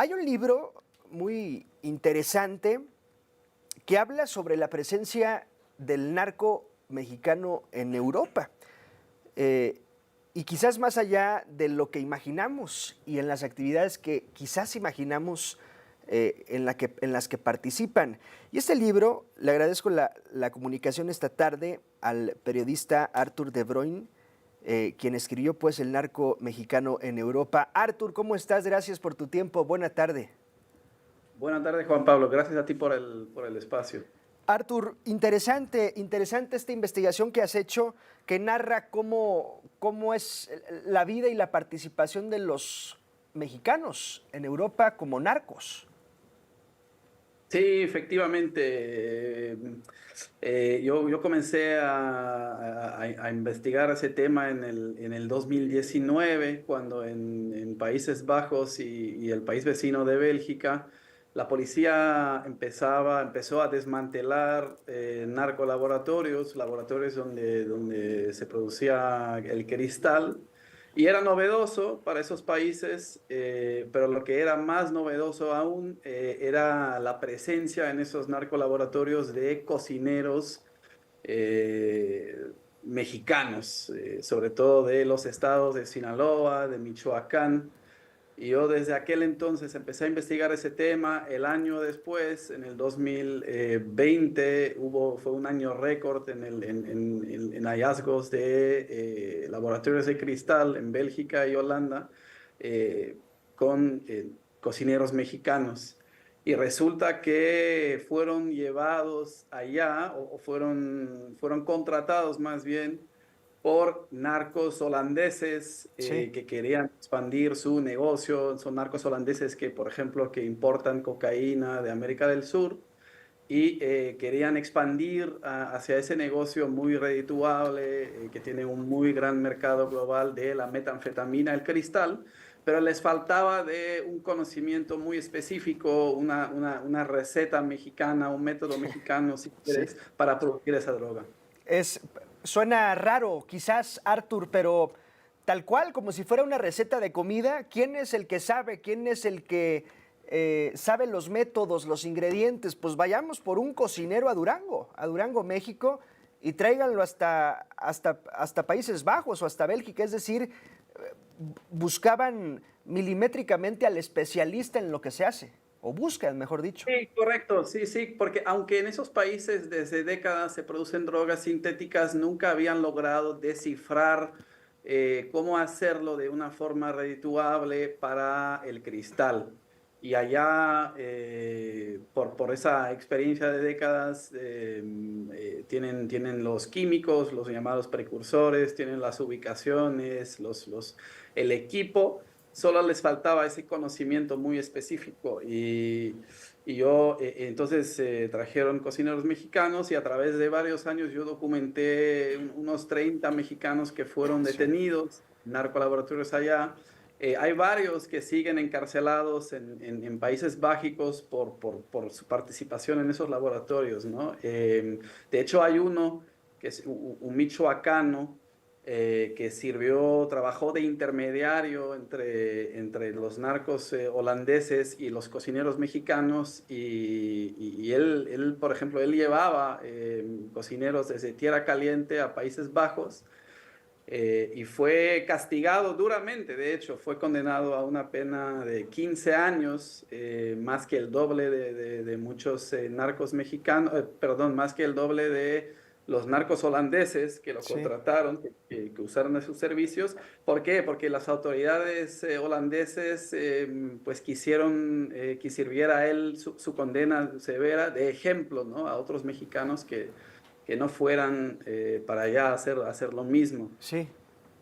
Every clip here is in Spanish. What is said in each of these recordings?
Hay un libro muy interesante que habla sobre la presencia del narco mexicano en Europa. Eh, y quizás más allá de lo que imaginamos y en las actividades que quizás imaginamos en las que participan. Y este libro, le agradezco la comunicación esta tarde al periodista Artur de Bruyn, quien escribió pues El narco mexicano en Europa. Artur, ¿cómo estás? Gracias por tu tiempo. Buena tarde. Buenas tardes, Juan Pablo. Gracias a ti por el espacio. Artur, interesante esta investigación que has hecho, que narra cómo es la vida y la participación de los mexicanos en Europa como narcos. Sí, efectivamente. Yo comencé a investigar ese tema en el 2019, cuando en Países Bajos y el país vecino de Bélgica, la policía empezó a desmantelar narcolaboratorios, laboratorios donde se producía el cristal. Y era novedoso para esos países, pero lo que era más novedoso aún era la presencia en esos narcolaboratorios de cocineros eh, mexicanos, sobre todo de los estados de Sinaloa, de Michoacán. Y yo desde aquel entonces empecé a investigar ese tema. El año después, en el 2020, fue un año récord en hallazgos de laboratorios de cristal en Bélgica y Holanda eh, con cocineros mexicanos. Y resulta que fueron llevados allá o fueron contratados más bien por narcos holandeses Sí. que querían expandir su negocio. Son narcos holandeses que, por ejemplo, que importan cocaína de América del Sur y querían expandir hacia ese negocio muy redituable, que tiene un muy gran mercado global de la metanfetamina, el cristal, pero les faltaba de un conocimiento muy específico, una receta mexicana, un método mexicano, si Sí. quieres, para producir esa droga. Es, suena raro, quizás, Artur, pero tal cual, como si fuera una receta de comida, ¿quién es el que sabe? ¿Quién es el que sabe los métodos, los ingredientes? Pues vayamos por un cocinero a Durango, México, y tráiganlo hasta Países Bajos o hasta Bélgica. Es decir, buscaban milimétricamente al especialista en lo que se hace, o buscan, mejor dicho. Sí, correcto, sí, sí, porque aunque en esos países desde décadas se producen drogas sintéticas, nunca habían logrado descifrar cómo hacerlo de una forma redituable para el cristal. Y allá, por esa experiencia de décadas, tienen los químicos, los llamados precursores, tienen las ubicaciones, el equipo. Solo les faltaba ese conocimiento muy específico entonces trajeron cocineros mexicanos y a través de varios años yo documenté unos 30 mexicanos que fueron Sí. detenidos, narcolaboratorios allá. Hay varios que siguen encarcelados en Países Bajos por su participación en esos laboratorios, ¿no? De hecho hay uno que es un michoacano que trabajó de intermediario entre los narcos holandeses y los cocineros mexicanos y él, por ejemplo, él llevaba cocineros desde Tierra Caliente a Países Bajos y fue castigado duramente. De hecho, fue condenado a una pena de 15 años, más que el doble de muchos narcos mexicanos, perdón, más que el doble de los narcos holandeses que lo Sí. contrataron, que usaron de sus servicios. ¿Por qué? Porque las autoridades holandeses pues quisieron que sirviera a él su condena severa de ejemplo, ¿no? A otros mexicanos que no fueran para allá a hacer lo mismo. Sí.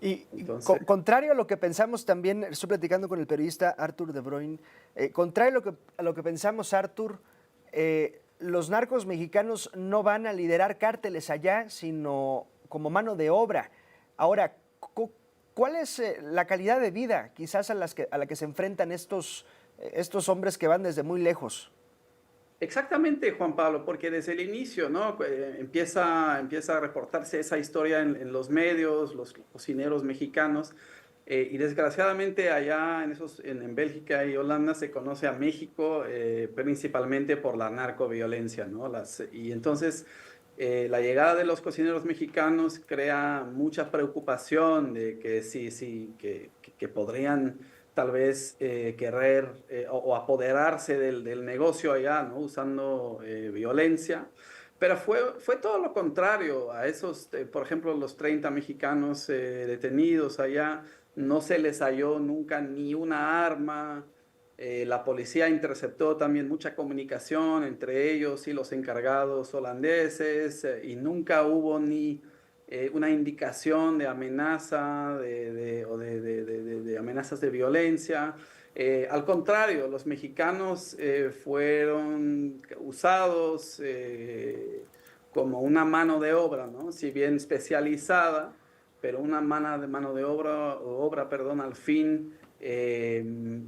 Entonces, Contrario a lo que pensamos también, estoy platicando con el periodista Artur de Bruyn, contrario a lo que pensamos, Artur, los narcos mexicanos no van a liderar cárteles allá, sino como mano de obra. Ahora, ¿cuál es la calidad de vida quizás a la que se enfrentan estos hombres que van desde muy lejos? exactamente, Juan Pablo, porque desde el inicio, ¿no? Empieza a reportarse esa historia en los medios, los cocineros mexicanos. Y desgraciadamente allá en Bélgica y Holanda se conoce a México principalmente por la narcoviolencia, ¿no? Y entonces la llegada de los cocineros mexicanos crea mucha preocupación de que sí, que podrían tal vez querer o apoderarse del negocio allá, ¿no? Usando violencia. Pero fue todo lo contrario a esos, por ejemplo, los 30 mexicanos detenidos allá, no se les halló nunca ni una arma. La policía interceptó también mucha comunicación entre ellos y los encargados holandeses y nunca hubo ni una indicación de amenaza o de amenazas de violencia. Al contrario, los mexicanos fueron usados como una mano de obra, ¿no? Si bien especializada, pero una mano de obra, perdón, al fin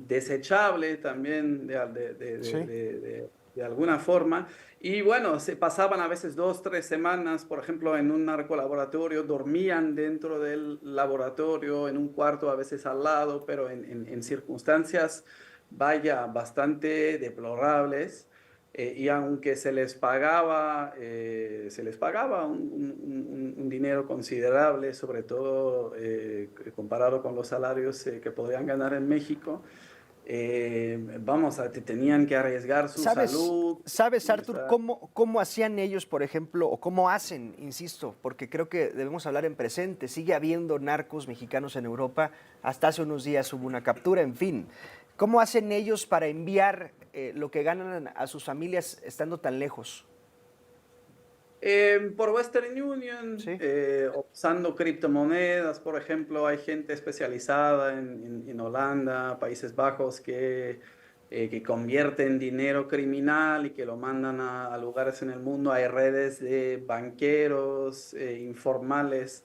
desechable también Sí. de alguna forma. Y bueno, se pasaban a veces 2, 3 semanas, por ejemplo, en un narcolaboratorio, dormían dentro del laboratorio, en un cuarto, a veces al lado, pero en circunstancias, vaya, bastante deplorables. Y aunque se les pagaba un dinero considerable, sobre todo comparado con los salarios que podrían ganar en México, tenían que arriesgar su ¿Sabes, salud. sabes, Y, o Arthur, sea, cómo hacían ellos, por ejemplo, o cómo hacen, insisto, porque creo que debemos hablar en presente? Sigue habiendo narcos mexicanos en Europa, hasta hace unos días hubo una captura, en fin. ¿Cómo hacen ellos para enviar lo que ganan a sus familias estando tan lejos? Por Western Union, Sí, usando criptomonedas, por ejemplo, hay gente especializada en Holanda, Países Bajos, que convierten dinero criminal y que lo mandan a lugares en el mundo. Hay redes de banqueros informales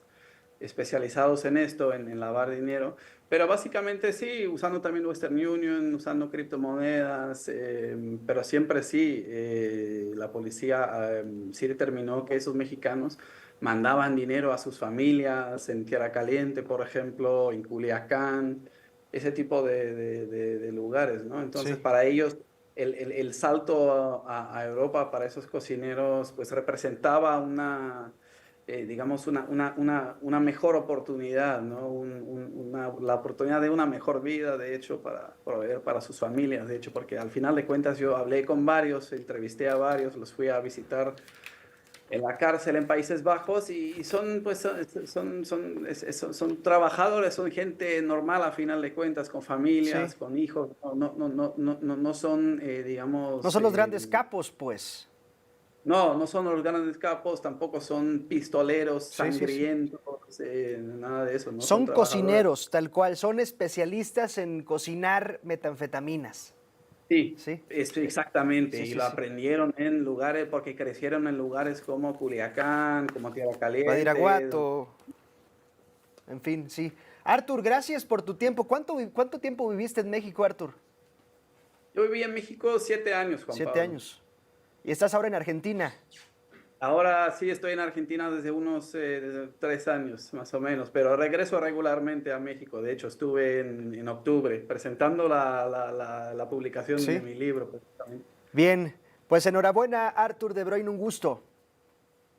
especializados en esto, en lavar dinero. Pero básicamente sí, usando también Western Union, usando criptomonedas, pero siempre sí, la policía sí determinó que esos mexicanos mandaban dinero a sus familias en Tierra Caliente, por ejemplo, en Culiacán, ese tipo de lugares, ¿no? Entonces, sí. para ellos, el salto a Europa para esos cocineros, pues representaba digamos, una mejor oportunidad, ¿no? La oportunidad de una mejor vida, de hecho, para proveer para sus familias, de hecho, porque al final de cuentas yo hablé con varios, entrevisté a varios, los fui a visitar en la cárcel en Países Bajos y son, pues, son trabajadores, son gente normal a final de cuentas, con Sí. familias, con hijos, no son, No digamos, son los grandes capos, pues. no son los grandes capos, tampoco son pistoleros Sí, sí, sí. sangrientos, nada de eso, no son Son trabajadores. cocineros, tal cual, son especialistas en cocinar metanfetaminas. Sí, Sí, exactamente, sí, y sí, lo sí. aprendieron en lugares, porque crecieron en lugares como Culiacán, como Tierra Caliente. Badiraguato, en fin, sí. Arthur, gracias por tu tiempo. ¿Cuánto tiempo viviste en México, Arthur? Yo viví en México 7 años, Juan 7 Pablo. años. ¿Y estás ahora en Argentina? Ahora sí estoy en Argentina desde unos 3 años, más o menos, pero regreso regularmente a México. De hecho, estuve en octubre presentando la publicación de Sí. mi libro, precisamente. Bien, pues enhorabuena, Arthur de Bruyne, un gusto.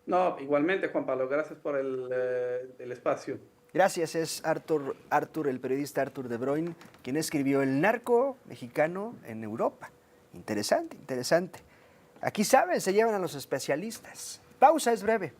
No, igualmente, Juan Pablo, gracias por el espacio. Gracias, es Arthur, el periodista Arthur de Bruyne, quien escribió El narco mexicano en Europa. Interesante, interesante. Aquí saben, se llevan a los especialistas. Pausa, es breve.